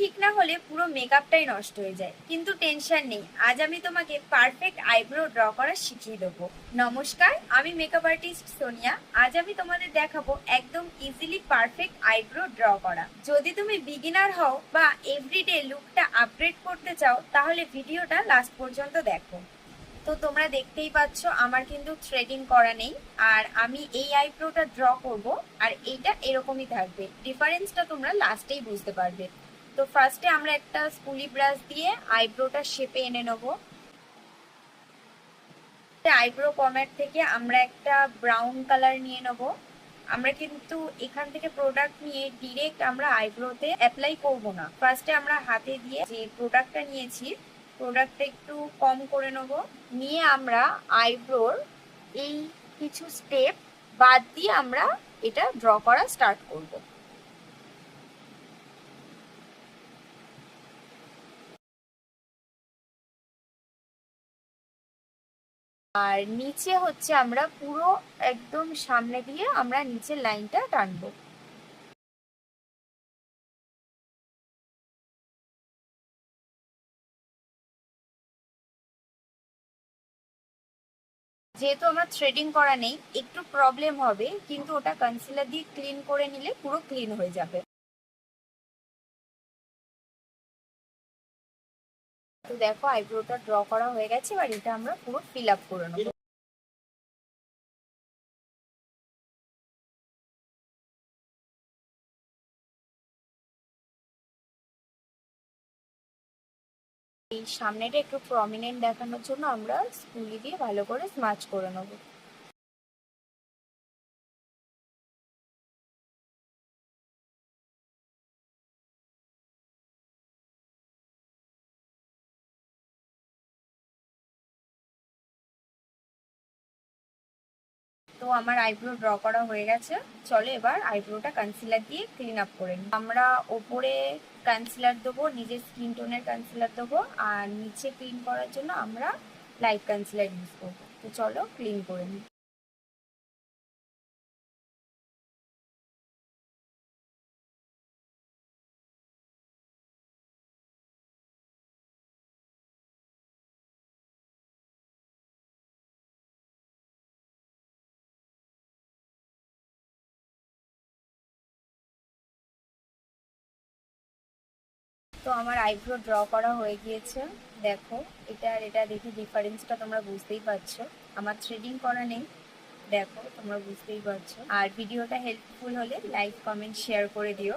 ঠিক না হলে পুরো মেকআপটাই নষ্ট হয়ে যায়, কিন্তু টেনশন নেই, আজ আমি তোমাকে পারফেক্ট আইব্রো ড্র করা শিখিয়ে দেবো। নমস্কার, আমি মেকআপ আর্টিস্ট সোনিয়া। আজ আমি তোমাদের দেখাবো একদম ইজিলি পারফেক্ট আইব্রো ড্র করা। যদি তুমি বিগিনার হও বা এভরিডে লুকটা আপগ্রেড করতে চাও, তাহলে ভিডিওটা লাস্ট পর্যন্ত দেখো। তো তোমরা দেখতেই পাচ্ছ আমার কিন্তু থ্রেডিং করা নেই, আর আমি এই আইব্রোটা ড্র করব, আর এইটা এরকমই থাকবে। ডিফারেন্সটা তোমরা লাস্টেই বুঝতে পারবে। তো ফার্স্টে আমরা একটা স্কুলি ব্রাশ দিয়ে আইব্রোটা শেপে এনে নেব। আইব্রো পমেট থেকে আমরা একটা ব্রাউন কালার নিয়ে নেব। আমরা কিন্তু এখান থেকে প্রোডাক্ট নিয়ে ডিরেক্ট আমরা আইব্রোতে অ্যাপ্লাই করব না। ফার্স্টে আমরা হাতে দিয়ে যে প্রোডাক্টটা নিয়েছি, প্রোডাক্টটা একটু কম করে নেব। নিয়ে আমরা আইব্রোর এই কিছু স্টেপ বাদ দিয়ে আমরা এটা ড্র করা স্টার্ট করব। আর নিচে হচ্ছে আমরা পুরো একদম সামনে দিয়ে আমরা নিচের লাইনটা টানবো। যেহেতু আমার থ্রেডিং করা নেই, একটু প্রবলেম হবে, কিন্তু ওটা কনসিলার দিয়ে ক্লিন করে নিলে পুরো ক্লিন হয়ে যাবে। তো দেখো আইব্রোটা ড্র করা হয়ে গেছে, এবার এটা আমরা পুরো ফিল আপ করে নেবো। এই সামনেটা একটু প্রমিনেন্ট দেখানোর জন্য আমরা স্কুলি দিয়ে ভালো করে স্মাচ করে নেবো। তো আমার আইব্রো ড্র করা হয়ে গেছে। চলো এবার আইব্রোটা কনসিলার দিয়ে ক্লিন আপ করে নিই। আমরা ওপরে কনসিলার দেবো, নিজের স্কিন টোনের কনসিলার দেবো, আর নিচে ক্লিন করার জন্য আমরা লাইট কনসিলার ইউজ করবো। তো চলো ক্লিন করে নিই। তো আমার আইব্রো ড্র করা হয়ে গিয়েছে। দেখো এটা আর এটা দেখে ডিফারেন্সটা তোমরা বুঝতেই পারছো। আমার থ্রেডিং করা নেই, দেখো তোমরা বুঝতেই পারছো। আর ভিডিওটা হেল্পফুল হলে লাইক কমেন্ট শেয়ার করে দিও।